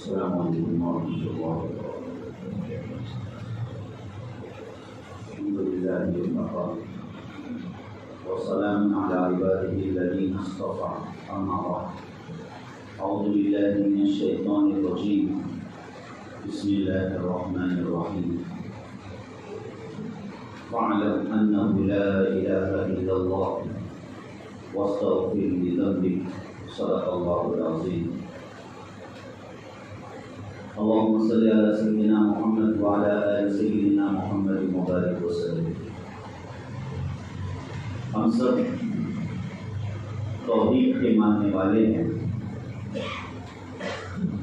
السلام علیکم ورحمۃ اللہ وبرکاتہ۔ الحمد للہ وکفیٰ وسلام علی عبادہ الذین اصطفیٰ، اما بعد، اعوذ باللہ من الشیطان الرجیم، بسم اللہ الرحمن الرحیم۔ فاعلم انہ لا الہ الا اللہ واستغفر لذنبک، صدق اللہ العظیم۔ اللهم صل على سيدنا محمد وعلى آل سيدنا محمد مبارک وسلم۔ ہم سب توحید کے ماننے والے ہیں،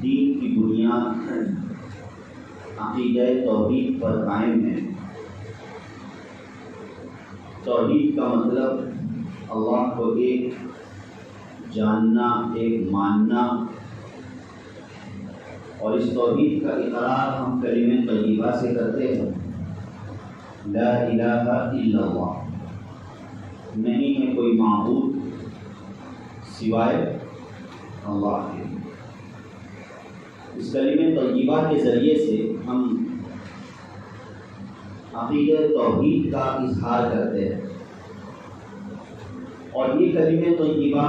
دین کی بنیاد عقیدہ توحید پر قائم ہے۔ توحید کا مطلب اللہ کو ایک جاننا، ایک ماننا، اور اس توحید کا اقرار ہم کلمہ طیبہ سے کرتے ہیں، لا الہ الا اللہ، نہیں ہے کوئی معبود سوائے اللہ کے۔ اس کلمہ طیبہ کے ذریعے سے ہم عقیدہ توحید کا اظہار کرتے ہیں، اور یہ کلمہ طیبہ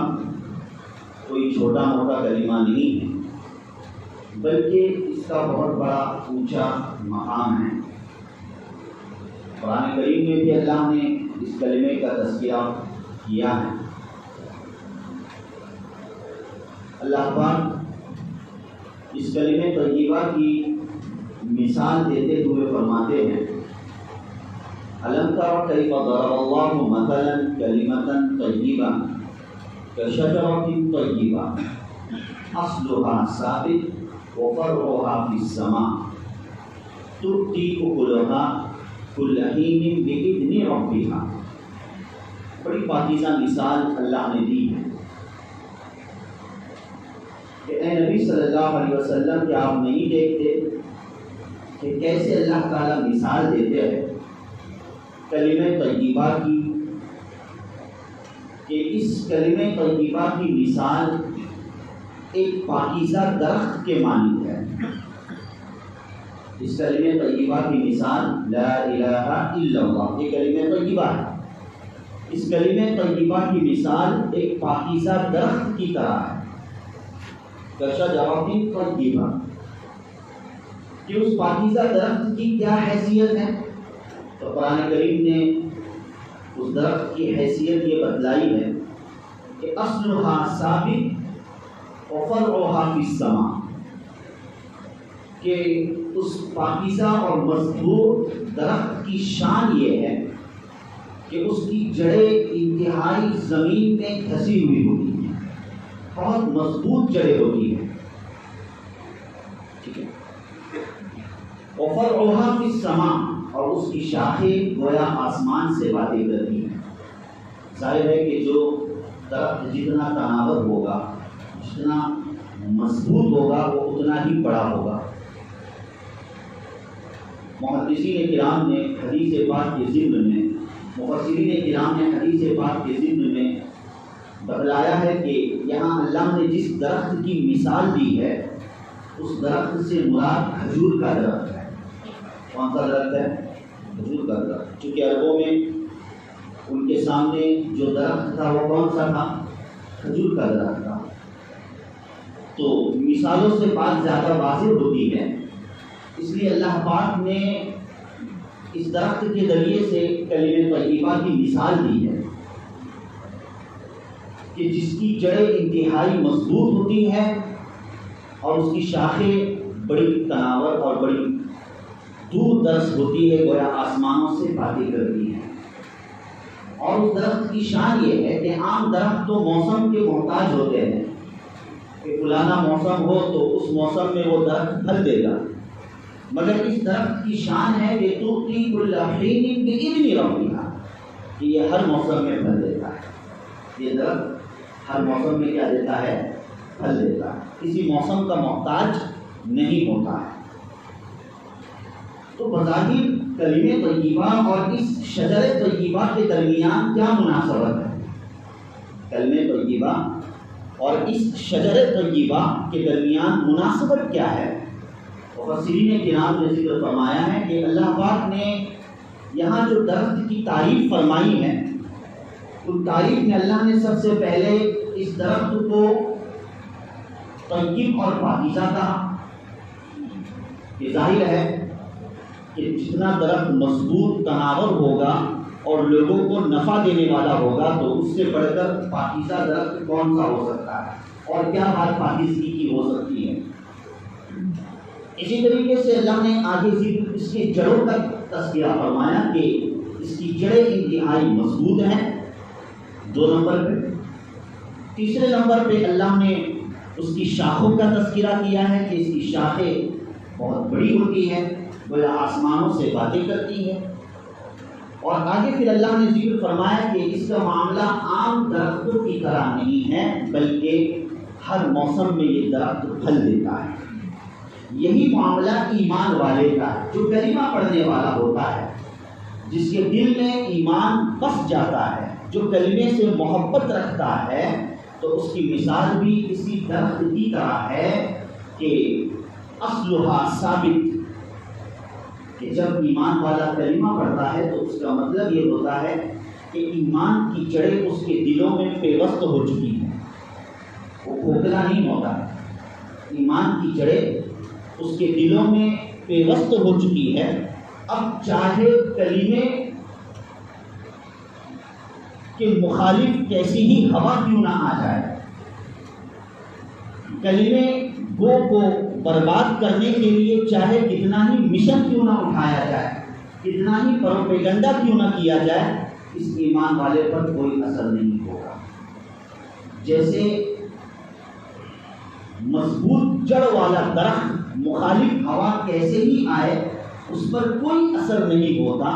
کوئی چھوٹا موٹا کلمہ نہیں ہے، بلکہ اس کا بہت بڑا اونچا مقام ہے۔ قرآن کریم میں بھی اللہ نے اس کلمے کا تذکرہ کیا ہے۔ اللہ پاک اس کلمہ طیبہ کی مثال دیتے ہوئے فرماتے ہیں، أَلَمْ تَرَ كَيْفَ ضَرَبَ اللَّهُ مَثَلًا كَلِمَةً طَيِّبَةً كَشَجَرَةٍ طَيِّبَةٍ أَصْلُهَا ثَابِتٌ وَفَرْعُهَا فِي السَّمَاءِ تُؤْتِي أُكُلَهَا كُلَّ حِينٍ بِإِذْنِ رَبِّهَا۔ بڑی پاکیزہ مثال اللہ نے دی ہے کہ اے نبی صلی اللہ علیہ وسلم، کیا آپ نہیں دیکھتے کہ کیسے اللہ تعالیٰ مثال دیتے ہیں کلمہ طیبہ کی، کہ اس کلمہ طیبہ کی مثال ایک پاکیزہ درخت کے مانند ہے۔ اس کلمہ طیبہ کی مثال لا الہ الا اللہ، یہ کلمہ طیبہ ہے۔ اس کلمہ طیبہ کی مثال ایک پاکیزہ درخت کی طرح ہے، کشجرۃ طیبہ، کہ اس پاکیزہ درخت کی کیا حیثیت ہے؟ تو قرآن کریم نے اس درخت کی حیثیت یہ بتلائی ہے کہ اصلھا ثابت وفرعھا فی السماء، کہ اس پاکیزہ اور مضبوط درخت کی شان یہ ہے کہ اس کی جڑیں انتہائی زمین میں دھسی ہوئی ہوتی ہیں، بہت مضبوط جڑیں ہوتی ہیں، ٹھیک ہے۔ وفرعھا فی السماء، اور اس کی شاخیں گویا آسمان سے باتیں کرتی ہیں۔ ظاہر ہے کہ جو درخت جتنا تناور ہوگا، جتنا مضبوط ہوگا، وہ اتنا ہی بڑا ہوگا۔ محدثین کرام نے حدیث پاک کے ضمن میں، مفسرین کرام نے حدیث پاک کے ضمن میں بتلایا ہے کہ یہاں اللہ نے جس درخت کی مثال دی ہے، اس درخت سے مراد کھجور کا درخت ہے۔ کون سا درخت ہے؟ کھجور کا درخت۔ چونکہ عربوں میں ان کے سامنے جو درخت تھا وہ کون سا تھا؟ کھجور کا درخت تھا۔ تو مثالوں سے بات زیادہ واضح ہوتی ہے، اس لیے اللہ پاک نے اس درخت کے ذریعے سے کلمہ طیبہ کی مثال دی ہے کہ جس کی جڑیں انتہائی مضبوط ہوتی ہیں اور اس کی شاخیں بڑی تناور اور بڑی دور دراز ہوتی ہے، گویا آسمانوں سے باتیں کرتی ہیں۔ اور اس درخت کی شان یہ ہے کہ عام درخت تو موسم کے محتاج ہوتے ہیں، کہ فلانا موسم ہو تو اس موسم میں وہ درخت پھل دے گا، مگر اس درخت کی شان ہے کہ تؤتی کل حین بإذن ربھا، کہ یہ ہر موسم میں پھل دیتا ہے۔ یہ درخت ہر موسم میں کیا دیتا ہے؟ پھل دیتا ہے، کسی موسم کا محتاج نہیں ہوتا ہے۔ تو بظاہر کلمہ طیبہ اور اس شجر طیبہ کے درمیان کیا مناسبت ہے؟ کلمہ طیبہ اور اس شجر طیبہ کے درمیان مناسبت کیا ہے؟ مفسرین کرام نے ذکر فرمایا ہے کہ اللہ پاک نے یہاں جو درخت کی تعریف فرمائی ہے، ان تعریف میں اللہ نے سب سے پہلے اس درخت کو طیب اور پاکیزہ کہا۔ یہ ظاہر ہے کہ جتنا درخت مضبوط تناور ہوگا اور لوگوں کو نفع دینے والا ہوگا تو اس سے بڑھ کر پاکیزہ درخت کون سا ہو سکتا ہے، اور کیا بات پاکیزگی کی ہو سکتی ہے۔ اسی طریقے سے اللہ نے آگے اس کی جڑوں کا تذکرہ فرمایا کہ اس کی جڑیں انتہائی مضبوط ہیں، 2 نمبر پہ۔ تیسرے نمبر پہ اللہ نے اس کی شاخوں کا تذکرہ کیا ہے کہ اس کی شاخیں بہت بڑی ہوتی ہے، وہ آسمانوں سے باتیں کرتی ہے۔ اور آگے پھر اللہ نے ذکر فرمایا کہ اس کا معاملہ عام درختوں کی طرح نہیں ہے، بلکہ ہر موسم میں یہ درخت پھل دیتا ہے۔ یہی معاملہ ایمان والے کا ہے، جو کلمہ پڑھنے والا ہوتا ہے، جس کے دل میں ایمان بس جاتا ہے، جو کلمے سے محبت رکھتا ہے، تو اس کی مثال بھی اسی درخت کی طرح ہے کہ اصلھا ثابت، کہ جب ایمان والا کلمہ پڑھتا ہے تو اس کا مطلب یہ ہوتا ہے کہ ایمان کی جڑیں اس کے دلوں میں پیوست ہو چکی ہیں، وہ کھوکھلا نہیں ہوتا ہے۔ ایمان کی جڑیں اس کے دلوں میں پیوست ہو چکی ہے۔ اب چاہے کلمے کے مخالف کیسی ہی ہوا کیوں نہ آ جائے، کلمے گو کو برباد کرنے کے لیے چاہے کتنا ہی مشن کیوں نہ اٹھایا جائے، کتنا ہی پروپیگنڈا کیوں نہ کیا جائے، اس ایمان والے پر کوئی اثر نہیں ہوگا۔ جیسے مضبوط جڑ والا درخت مخالف ہوا کیسے ہی آئے اس پر کوئی اثر نہیں ہوتا،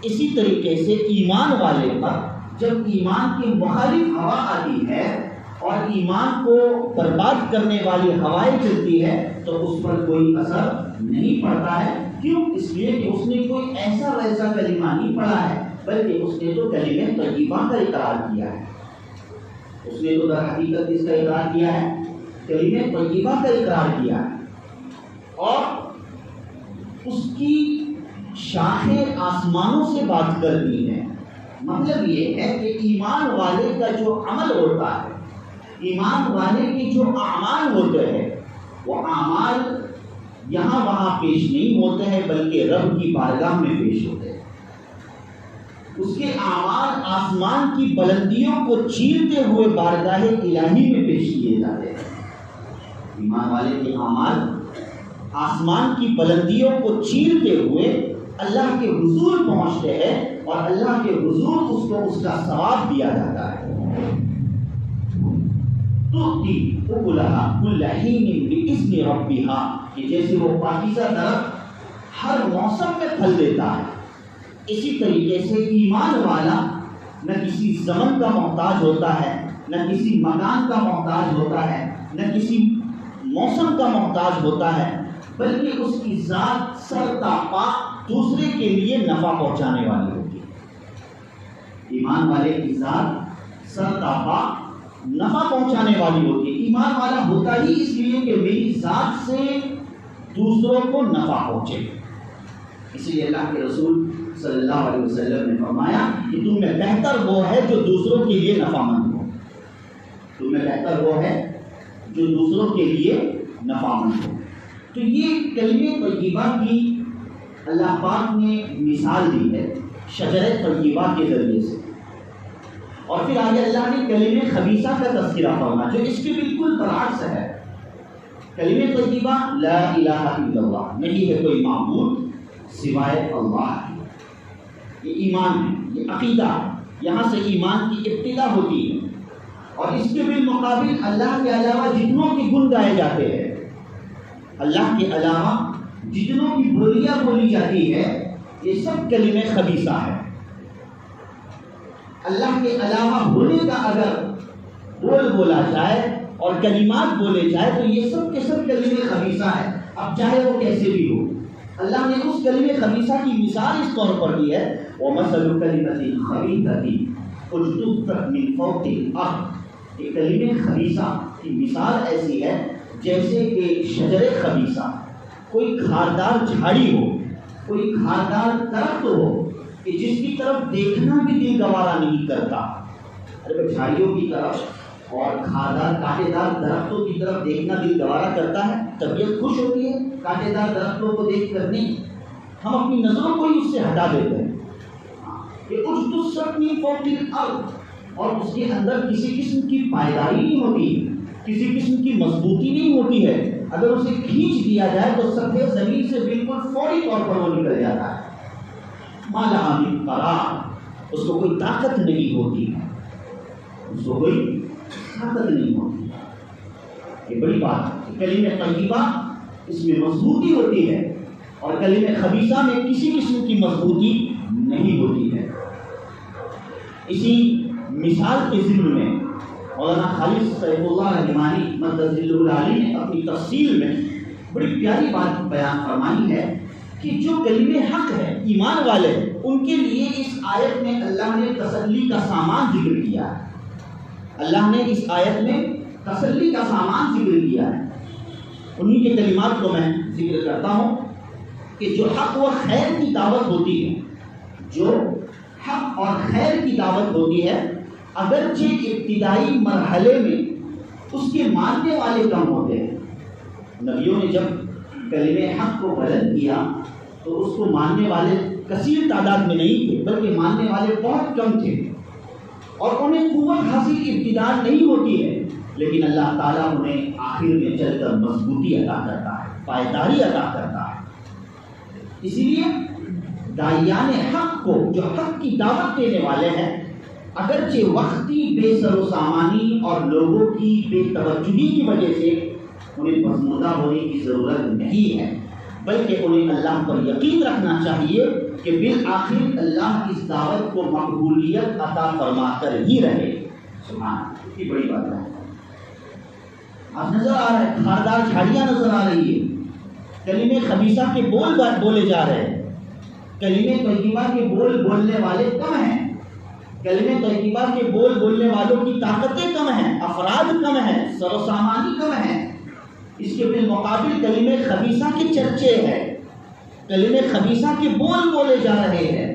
اسی طریقے سے ایمان والے پر جب ایمان کی مخالف ہوا آتی ہے اور ایمان کو برباد کرنے والی ہوائیں چلتی ہے تو اس پر کوئی اثر نہیں پڑتا ہے۔ کیوں؟ اس لیے کہ اس نے کوئی ایسا ویسا کلمہ نہیں پڑھا ہے، بلکہ اس نے تو کلمہ طیبہ کا اقرار کیا ہے۔ اس نے تو در حقیقت اس کا اقرار کیا ہے، کلمہ طیبہ کا اقرار کیا ہے، اور اس کی شاخیں آسمانوں سے بات کرتی ہیں۔ مطلب یہ ہے کہ ایمان والے کا جو عمل ہوتا ہے، ایمان والے کے جو اعمال ہوتے ہیں، وہ اعمال یہاں وہاں پیش نہیں ہوتے ہیں، بلکہ رب کی بارگاہ میں پیش ہوتے ہیں۔ اس کے اعمال آسمان کی بلندیوں کو چیرتے ہوئے بارگاہ الہی میں پیش کیے جاتے ہیں۔ ایمان والے کے اعمال آسمان کی بلندیوں کو چیرتے ہوئے اللہ کے حضور پہنچتے ہیں، اور اللہ کے حضور اس کو اس کا ثواب دیا جاتا ہے۔ تؤتی اکلھا کل حین باذن ربھا، کہ جیسے وہ پاکیزہ درخت ہر موسم میں پھل دیتا ہے، اسی طریقے سے ایمان والا نہ کسی زمن کا محتاج ہوتا ہے، نہ کسی مکان کا محتاج ہوتا ہے، نہ کسی موسم کا محتاج ہوتا ہے، بلکہ اس کی ذات سر تا پا دوسرے کے لیے نفع پہنچانے والی ہوتی ہے۔ ایمان والے کی ذات سر تا پا نفع پہنچانے والی ہوتی ہے۔ ایمان والا ہوتا ہی اس لیے کہ میری ذات سے دوسروں کو نفع پہنچے۔ اس لیے اللہ کے رسول صلی اللہ علیہ وسلم نے فرمایا کہ تم میں بہتر وہ ہے جو دوسروں کے لیے نفع مند ہو، تم میں بہتر وہ ہے جو دوسروں کے لیے نفع مند ہو۔ تو یہ کلمہ طیبہ کی اللہ پاک نے مثال دی ہے شجر طیبہ کے ذریعے سے، اور پھر آگے اللہ نے کلمہ خبیثہ کا تذکرہ فرمایا جو اس کے بالکل برعکس ہے۔ کلمہ طیبہ لا الہ الا اللہ، نہیں ہے کوئی معبود سوائے اللہ کی، یہ ایمان ہے، یہ عقیدہ، یہاں سے ایمان کی ابتدا ہوتی ہے۔ اور اس کے بالمقابل اللہ کے علاوہ جتنوں کے گن گائے جاتے ہیں، اللہ کے علاوہ جتنوں کی بولیاں بولی جاتی ہے، یہ سب کلمہ خبیثہ ہے۔ اللہ کے علاوہ ہونے کا اگر بول بولا جائے اور کلمات بولے جائے تو یہ سب کے سب کلمہ خبیثہ ہے، اب چاہے وہ کیسے بھی ہو۔ اللہ نے اس کلمہ خبیثہ کی مثال اس طور پر دی ہے، وَمَثَلُ كَلِمَةٍ خَبِيثَةٍ اجْتُثَّتْ مِنْ فَوْقِ الْأَرْضِ کہ کلمہ خبیثہ کی مثال ایسی ہے جیسے کہ شجر خبیثہ، کوئی خاردار جھاڑی ہو، کوئی خاردار درخت ہو کہ جس کی طرف دیکھنا بھی دل گوارا نہیں کرتا۔ ارے جھاڑیوں کی طرف اور خاردار کانٹے دار درختوں کی طرف دیکھنا دل گوارا کرتا ہے، طبیعت خوش ہوتی ہے کانٹے دار درختوں کو دیکھ کر نہیں، ہم اپنی نظروں کو ہی اس سے ہٹا دیتے ہیں کہ اجد السقم فوق الارض، اور اس کے اندر کسی قسم کی پائیداری نہیں ہوتی، کسی قسم کی مضبوطی نہیں ہوتی ہے، اگر اسے کھینچ دیا جائے تو سطح زمین سے بالکل فوری طور پر وہ نکل جاتا ہے۔ ما لہا من قرار، اس کو کوئی طاقت نہیں ہوتی، اس کو کوئی طاقت نہیں ہوتی۔ یہ بڑی بات ہے، کلمہ طیبہ اس میں مضبوطی ہوتی ہے اور کلمہ خبیثہ میں کسی قسم کی مضبوطی نہیں ہوتی ہے۔ اسی مثال کے ضمن میں مولانا خالد سیف اللہ رحمانی مدد العالی نے اپنی تفصیل میں بڑی پیاری بات بیان فرمائی ہے کہ جو کلمہ حق ہے، ایمان والے، ان کے لیے اس آیت میں اللہ نے تسلی کا سامان ذکر کیا ہے۔ اللہ نے اس آیت میں تسلی کا سامان ذکر کیا ہے۔ انہی کے کلمات کو میں ذکر کرتا ہوں کہ جو حق و خیر کی دعوت ہوتی ہے، جو حق اور خیر کی دعوت ہوتی ہے، اگرچہ ابتدائی مرحلے میں اس کے ماننے والے کم ہوتے ہیں۔ نبیوں نے جب کلمہ حق کو بلند کیا تو اس کو ماننے والے کثیر تعداد میں نہیں تھے، بلکہ ماننے والے بہت کم تھے، اور انہیں قوت حاصل ابتدا نہیں ہوتی ہے، لیکن اللہ تعالیٰ انہیں آخر میں چل کر مضبوطی عطا کرتا ہے، پائیداری عطا کرتا ہے۔ اسی لیے داعیان حق کو، جو حق کی دعوت دینے والے ہیں، اگرچہ وقتی بے سر و سامانی اور لوگوں کی بے توجہی کی وجہ سے انہیں بزمودہ ہونے کی ضرورت نہیں ہے، بلکہ انہیں اللہ پر یقین رکھنا چاہیے کہ بالآخر اللہ اس دعوت کو مقبولیت عطا فرما کر ہی رہے۔ سبحان، یہ بڑی بات ہے۔ آپ نظر آ رہا ہے، خاردار جھاڑیاں نظر آ رہی ہے، کلمہ خبیثہ کے بول بولے جا رہے ہیں، کلمہ طیبہ کے بول بولنے والے کم ہیں، کلمہ طیبہ کے بول بولنے والوں کی طاقتیں کم ہیں، افراد کم ہیں، سر و سامانی کم ہیں۔ اس کے بالمقابل کلمہ خبیثہ کے چرچے ہیں، کلمہ خبیثہ کے بول بولے جا رہے ہیں،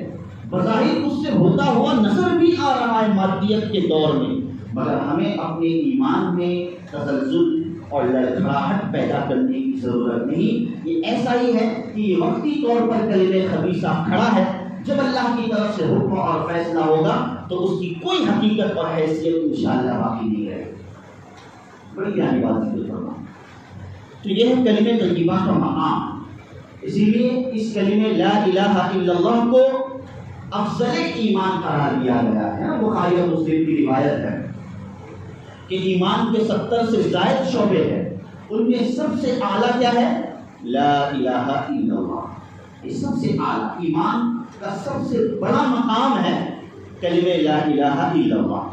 بظاہر اس سے ہوتا ہوا نظر بھی آ رہا ہے مادیت کے دور میں، مگر ہمیں اپنے ایمان میں تزلزل اور لڑکھڑاہٹ پیدا کرنے کی ضرورت نہیں۔ یہ ایسا ہی ہے کہ یہ وقتی طور پر کلمہ خبیثہ کھڑا ہے، جب اللہ کی طرف سے حکم اور فیصلہ ہوگا تو اس کی کوئی حقیقت اور حیثیت انشاءاللہ باقی نہیں رہے گی۔ بڑی پیاری بات ذکر فرما۔ تو یہ ہے کلمہ طیبہ کا مقام، اسی لیے اس کلمہ لا الہ الا اللہ کو افضل ایمان قرار دیا گیا ہے۔ بخاری اور مسلم کی روایت ہے کہ ایمان کے 70 سے زائد شعبے ہیں، ان میں سب سے اعلیٰ کیا ہے؟ لا الہ الا اللہ۔ یہ سب سے اعلیٰ ایمان کا سب سے بڑا مقام ہے کلمہ لا الہ الا اللہ۔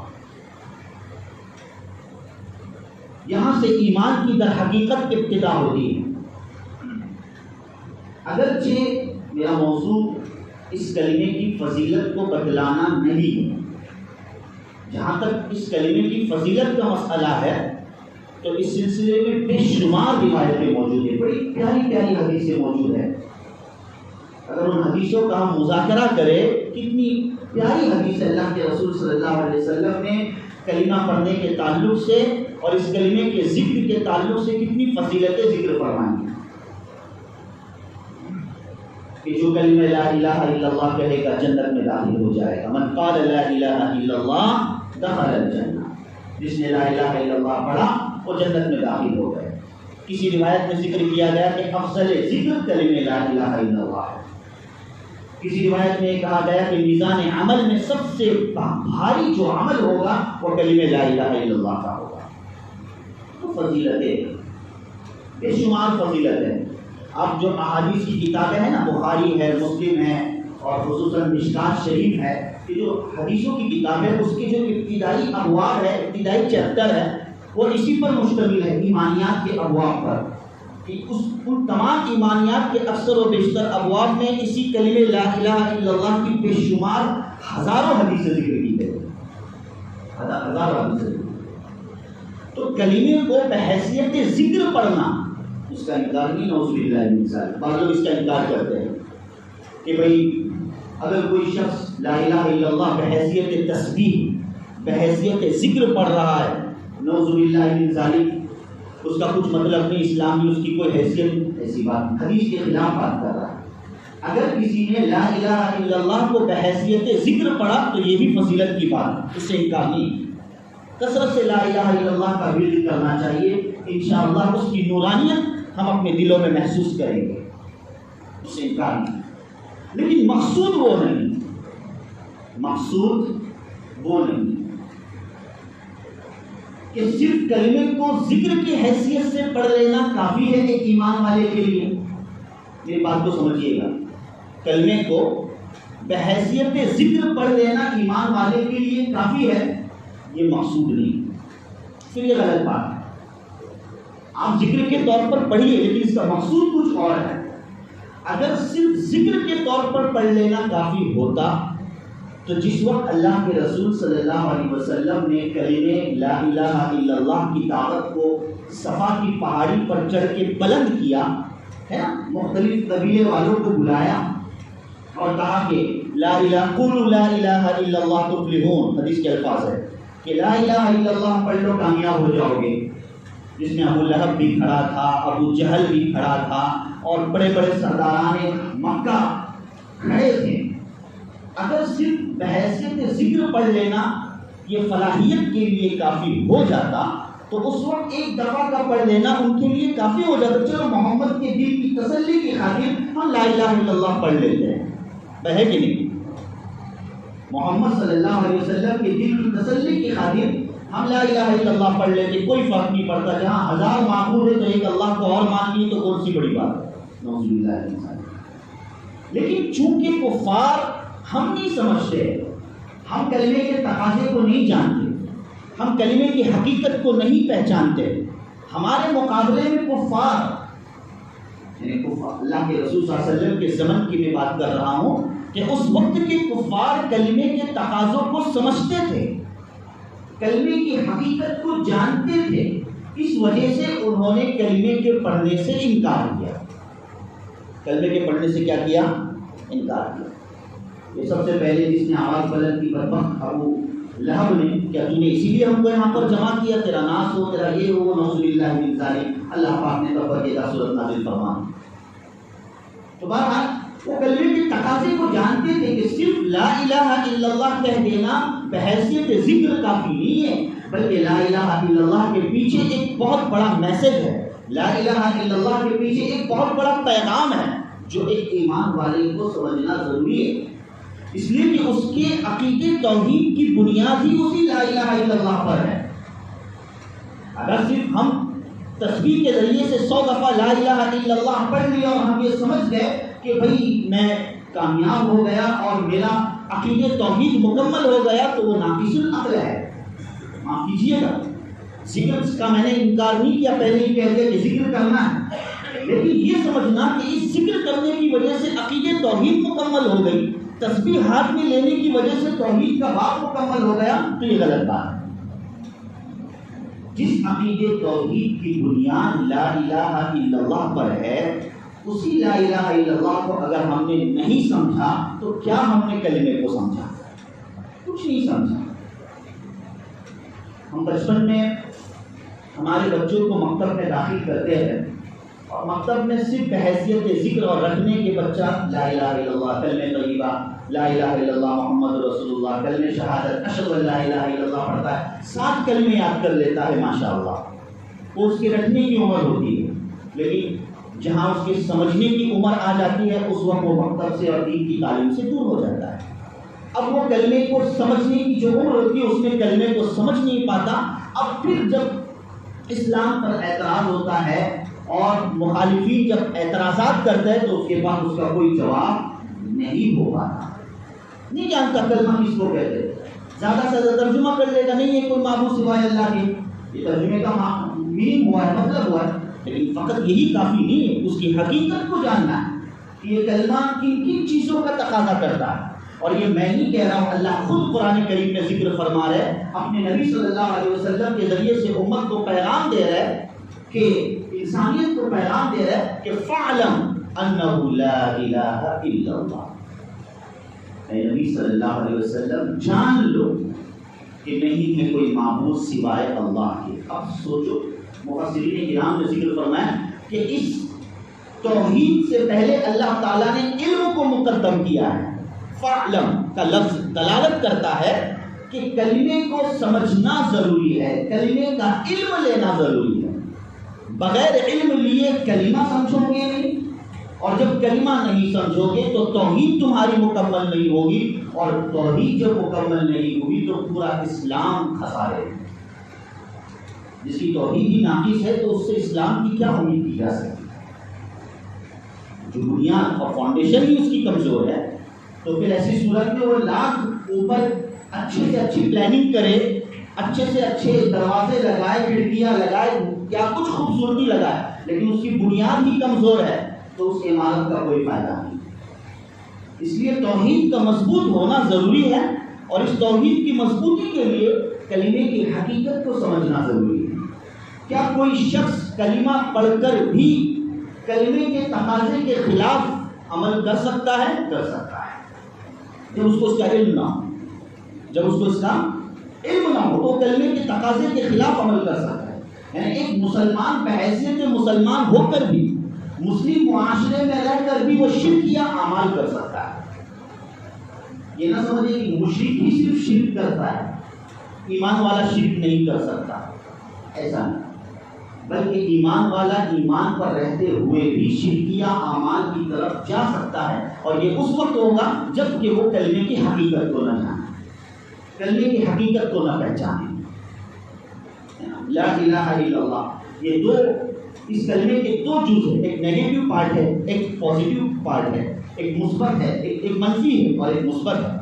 یہاں سے ایمان کی در حقیقت ابتدا ہوتی ہے۔ اگرچہ میرا موضوع اس کلمے کی فضیلت کو بتلانا نہیں ہے، جہاں تک اس کلمے کی فضیلت کا مسئلہ ہے تو اس سلسلے میں بے شمار روایتیں موجود ہیں، بڑی پیاری پیاری حدیثیں موجود ہیں۔ اگر ان حدیثوں کا ہم مذاکرہ کریں، کتنی پیاری حدیث اللہ کے رسول صلی اللہ علیہ وسلم نے کلمہ پڑھنے کے تعلق سے اور اس کلمے کے ذکر کے تعلق سے کتنی فضیلتیں ذکر فرمائیں ہیں کہ جو کلمہ لا الہ الا اللہ کہے گا جنت میں داخل ہو جائے گا۔ من قال لا الہ الا اللہ دخل الجنہ، جس نے لا الہ الا اللہ پڑھا وہ جنت میں داخل ہو گئے۔ کسی روایت میں ذکر کیا گیا کہ افضل ذکر کلمہ لا الہ الا اللہ ہے۔ کسی روایت میں کہا گیا کہ میزان عمل میں سب سے بھاری جو عمل ہوگا وہ کلمہ لا الہ الا اللہ کا ہوگا۔ تو فضیلت ہے، بے شمار فضیلت ہے۔ اب جو احادیث کی کتابیں ہیں نا، بخاری ہے، مسلم ہے اور خصوصاً مشکات شریف ہے، کہ جو حدیثوں کی کتابیں اس کے جو ابتدائی ابواب ہے، ابتدائی چیپٹر ہے، وہ اسی پر مشتمل ہے، ایمانیات کے ابواب پر۔ ان تمام ایمانیات کے اکثر و بیشتر ابواب میں اسی کلمہ لا الہ الا اللہ کی بے شمار ہزاروں حدیثیں ذکر کی گئی، ہزاروں حدیثیں۔ تو کلمے کو بحیثیت ذکر پڑھنا اس کا انکار نہیں، نعوذ باللہ من ذالک۔ بعض لوگ اس کا انکار کرتے ہیں کہ بھئی اگر کوئی شخص لا الہ الا اللہ بحیثیت تسبیح بحیثیت ذکر پڑھ رہا ہے، نعوذ باللہ من ذالک، اس کا کچھ مطلب نہیں، اسلام میں اس کی کوئی حیثیت، ایسی بات حدیث کے خلاف بات کر رہا ہے۔ اگر کسی نے لا الہ الا اللہ کو بحیثیت ذکر پڑھا تو یہ بھی فضیلت کی بات ہے، اس سے انکار نہیں۔ کثرت سے لا الہ الا اللہ کا ورد کرنا چاہیے، انشاءاللہ اس کی نورانیت ہم اپنے دلوں میں محسوس کریں گے، اس سے انکار نہیں۔ لیکن مقصود وہ نہیں، مقصود وہ نہیں کہ صرف کلمے کو ذکر کی حیثیت سے پڑھ لینا کافی ہے ایک ایمان والے کے لیے۔ میری بات کو سمجھیے گا، کلمے کو بحیثیت ذکر پڑھ لینا ایمان والے کے لیے کافی ہے، یہ مقصود نہیں، پھر یہ غلط بات ہے۔ آپ ذکر کے طور پر پڑھیے لیکن اس کا مقصود کچھ اور ہے۔ اگر صرف ذکر کے طور پر پڑھ لینا کافی ہوتا تو جس وقت اللہ کے رسول صلی اللہ علیہ وسلم نے کلمے لا الہ الا اللہ کی دعوت کو صفا کی پہاڑی پر چڑھ کے بلند کیا ہے نا، مختلف قبیلے والوں کو بلایا اور کہا کہ لا الہ قولوا لا الہ الا اللہ تفلحون، حدیث کے الفاظ ہے کہ لا الہ الا اللہ پڑھ لو کامیاب ہو جاؤ گے، جس میں ابو لہب بھی کھڑا تھا، ابو جہل بھی کھڑا تھا اور بڑے بڑے سرداران مکہ کھڑے تھے۔ اگر صرف بحیثیت ذکر پڑھ لینا یہ فلاحیت کے لیے کافی ہو جاتا تو اس وقت ایک دفعہ کا پڑھ لینا ان کے لیے کافی ہو جاتا، چلو محمد کے دل کی تسلی کی خاطر ہم لا الہ الا اللہ پڑھ لیتے ہیں، ہے کہ نہیں؟ محمد صلی اللہ علیہ وسلم کے دل کی تسلی کی خاطر ہم لا الہ الا اللہ پڑھ لیتے، کوئی فرق نہیں پڑتا، جہاں ہزار معبود ہے تو ایک اللہ کو اور مان لیے تو کون سی بڑی بات ہے، نعوذ باللہ من ذالک۔ لیکن چونکہ کفار ہم نہیں سمجھتے، ہم کلمے کے تقاضے کو نہیں جانتے، ہم کلمے کی حقیقت کو نہیں پہچانتے، ہمارے مقابلے میں کفار، یعنی اللہ کے رسول صلی اللہ علیہ وسلم کے زمن کی میں بات کر رہا ہوں کہ اس وقت کے کفار کلمے کے تقاضوں کو سمجھتے تھے، کلمے کی حقیقت کو جانتے تھے، اس وجہ سے انہوں نے کلمے کے پڑھنے سے انکار کیا۔ کلمے کے پڑھنے سے کیا کیا؟ انکار کیا۔ یہ سب سے پہلے جس نے آواز بلند کی بدبخت ابو لہب نے، کیا تو نے اسی لیے ہم کو یہاں پر جمع کیا، تیرا ناس ہو، تیرا یہ ہو، نعوذ باللہ من ذالک، اللہ پاک نے توبہ کی سورۃ نازل فرما۔ تو بہرحال وہ کلمے کے تقاضے کو جانتے تھے کہ صرف لا الہ الا اللہ کہہ دینا بحیثیت ذکر کافی نہیں ہے، بلکہ لا الہ الا اللہ کے پیچھے ایک بہت بڑا میسج ہے، لا الہ الا اللہ کے پیچھے ایک بہت بڑا پیغام ہے جو ایک ایمان والے کو سمجھنا ضروری ہے، اس لیے کہ اس کے عقیدے توحید کی بنیاد ہی اسی لا الہ الا اللہ پر ہے۔ اگر صرف ہم تسبیح کے ذریعے سے 100 دفعہ لا الہ الا اللہ پڑھ لیا اور ہم یہ سمجھ گئے کہ بھئی میں کامیاب ہو گیا اور میرا عقیدے توحید مکمل ہو گیا تو وہ ناقص العقل ہے، معاف کیجیے گا۔ ذکر کا میں نے انکار نہیں کیا، پہلے ہی کہہ دیا کہ ذکر کرنا ہے، لیکن یہ سمجھنا کہ اس ذکر کرنے کی وجہ سے عقیدے توحید مکمل ہو گئی، تسبیح ہاتھ میں لینے کی وجہ سے توحید کا باب مکمل ہو گیا، تو یہ غلط بات ہے۔ جس عقیدے توحید کی بنیاد لا الہ الا اللہ پر ہے، اسی لا الہ الا اللہ کو اگر ہم نے نہیں سمجھا تو کیا ہم نے کلمے کو سمجھا؟ کچھ نہیں سمجھا۔ ہم بچپن میں ہمارے بچوں کو مکتب میں داخل کرتے ہیں اور مکتب میں صرف بحیثیت ذکر اور رکھنے کے بچہ لا الہ الا اللہ، کلمہ طیبہ لا الہ الا اللہ محمد رسول اللہ، کلمہ شہادت اشہد ان لا الہ الا اللہ پڑھتا ہے، 7 کلمے یاد کر لیتا ہے ماشاءاللہ، وہ اس کے رکھنے کی عمر ہوتی ہے، لیکن جہاں اس کے سمجھنے کی عمر آ جاتی ہے اس وقت وہ مکتب سے اور دین کی تعلیم سے دور ہو جاتا ہے۔ اب وہ کلمے کو سمجھنے کی جو عمر ہوتی ہے اس میں کلمے کو سمجھ نہیں پاتا، اب پھر جب اسلام پر اعتراض ہوتا ہے اور مخالفین جب اعتراضات کرتے ہیں تو اس کے بعد اس کا کوئی جواب نہیں ہو پاتا، نہیں جانتا کلمہ کس کو کہتے ہیں، زیادہ سے زیادہ ترجمہ کر لے گا، نہیں ہے کوئی معبود سوائے اللہ کے، یہ ترجمے کا میننگ ہوا ہے، مطلب ہوا ہے، لیکن فقط یہی کافی نہیں ہے، اس کی حقیقت کو جاننا ہے کہ یہ کلمہ کن کن چیزوں کا تقاضا کرتا ہے۔ اور یہ میں نہیں کہہ رہا ہوں، اللہ خود قرآن کریم میں ذکر فرما رہے ہیں، اپنے نبی صلی اللہ علیہ وسلم کے ذریعے سے امت کو پیغام دے رہے ہیں کہ انسانیت کو پیغام دے رہے ہیں کہ فَعْلَمْ أَنَّهُ لَا إِلَهَ إِلَّا اللَّهُ، اے نبی صلی اللہ علیہ وسلم جان لو کہ نہیں ہے کوئی معبود سوائے اللہ کے۔ اب سوچو، مفسرین کرام نے ذکر فرمایا کہ اس توحید سے پہلے اللہ تعالیٰ نے علم کو مقدم کیا ہے۔ فَعْلَمْ کا لفظ دلالت کرتا ہے کہ کلمے کو سمجھنا ضروری ہے، کلمے کا علم لینا ضروری ہے۔ بغیر علم لیے کلمہ سمجھو گے نہیں، اور جب کلمہ نہیں سمجھو گے تو توحید تمہاری مکمل نہیں ہوگی، اور توحید جب مکمل نہیں ہوگی تو پورا اسلام خسارے۔ جس کی توحید ہی ناقص ہے تو اس سے اسلام کی کیا امید کی جا سکتی؟ جو بنیاد اور فاؤنڈیشن ہی اس کی کمزور ہے، تو پھر ایسی صورت میں وہ لاکھ اوپر اچھے سے اچھی پلاننگ کرے، اچھے سے اچھے دروازے لگائے، کھڑکیاں لگائے، کیا کچھ خوبصورتی لگائے، لیکن اس کی بنیاد ہی کمزور ہے تو اس عمارت کا کوئی فائدہ نہیں۔ اس لیے توحید کا مضبوط ہونا ضروری ہے، اور اس توحید کی مضبوطی کے لیے کلمے کی حقیقت کو سمجھنا ضروری ہے۔ کیا کوئی شخص کلمہ پڑھ کر بھی کلمے کے تقاضے کے خلاف عمل کر سکتا ہے؟ کر سکتا ہے، جب اس کو اس کا علم نہ ہو، جب اس کو اس کا علم نہ ہو تو کلمے کے تقاضے کے خلاف عمل کر سکتا ہے۔ یعنی ایک مسلمان بحیثیت مسلمان ہو کر بھی، مسلم معاشرے میں رہ کر بھی وہ شرکیہ اعمال کر سکتا ہے۔ یہ نہ سمجھے کہ مشرک ہی صرف شرک کرتا ہے، ایمان والا شرک نہیں کر سکتا، ایسا نہیں، بلکہ ایمان والا ایمان پر رہتے ہوئے بھی شرکیہ اعمال کی طرف جا سکتا ہے، اور یہ اس وقت ہوگا جب کہ وہ کلمے کی حقیقت کو نہ جانے، کلمے کی حقیقت کو نہ پہچانے۔ لا الہ الا اللہ، یہ دو، اس کلمے کے دو جز ہیں، ایک نیگیٹو پارٹ ہے، ایک پازیٹیو پارٹ ہے، ایک مثبت ہے، ایک منفی ہے اور ایک مثبت ہے۔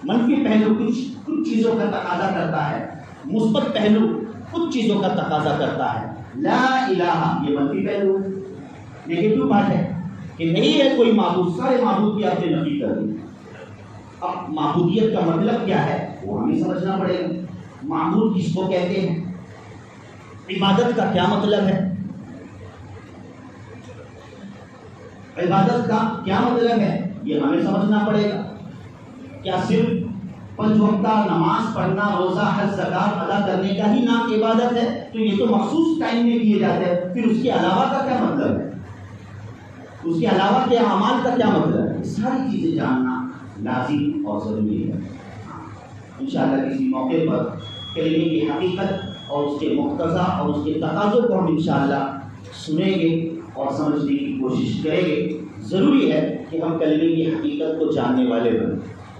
منفی پہلو کچھ چیزوں کا تقاضا کرتا ہے، مثبت پہلو کچھ چیزوں کا تقاضا کرتا ہے۔ لا الہ یہ منفی پہلو، نیگیٹو پارٹ ہے کہ نہیں ہے کوئی معبود، سارے معبود کی آپ نے نفی کر دی۔ اب معبودیت کا مطلب کیا ہے وہ ہمیں سمجھنا پڑے گا۔ معبود کس کو کہتے ہیں؟ عبادت کا کیا مطلب ہے؟ عبادت کا کیا مطلب ہے یہ ہمیں سمجھنا پڑے گا۔ کیا صرف 5 وقتہ نماز پڑھنا، روزہ، حج، زکات ادا کرنے کا ہی نام عبادت ہے؟ تو یہ تو مخصوص ٹائم میں کیے جاتے ہیں، پھر اس کے علاوہ کا کیا مطلب ہے؟ اس کے علاوہ کے اعمال کا کیا مطلب ہے؟ ساری چیزیں جاننا لازم اور ضروری ہے۔ انشاءاللہ کسی موقع پر کلمے کی حقیقت اور اس کے مقتضا اور اس کے تقاضوں کو ہم انشاءاللہ سنیں گے اور سمجھنے کی کوشش کریں گے۔ ضروری ہے کہ ہم کلمے کی حقیقت کو جاننے والے بنیں،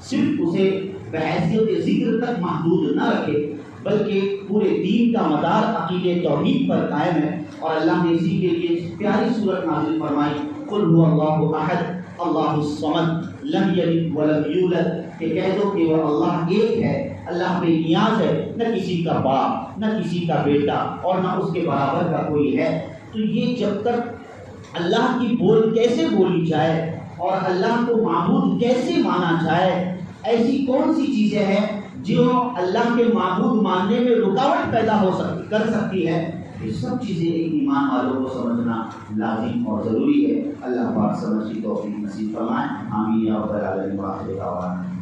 صرف اسے بحیثیت ذکر تک محدود نہ رکھے، بلکہ پورے دین کا مدار عقیدہ توحید پر قائم ہے، اور اللہ نے اسی کے لیے پیاری صورت نازل فرمائی، قل هو اللہ احد اللہ الصمد لم یلد ولم یولد، کہ کہہ دو کہ وہ اللہ ایک ہے، اللہ بے نیاز ہے، نہ کسی کا باپ، نہ کسی کا بیٹا، اور نہ اس کے برابر کا کوئی ہے۔ تو یہ جب تک اللہ کی بول کیسے بولی جائے اور اللہ کو معبود کیسے مانا جائے، ایسی کون سی چیزیں ہیں جو اللہ کے معبود ماننے میں رکاوٹ پیدا کر سکتی ہے، یہ سب چیزیں ایک ایمان والوں کو سمجھنا لازم اور ضروری ہے۔ اللہ پاک سمجھ کی توفیق نصیب فرمائے، آمین یا رب العالمین۔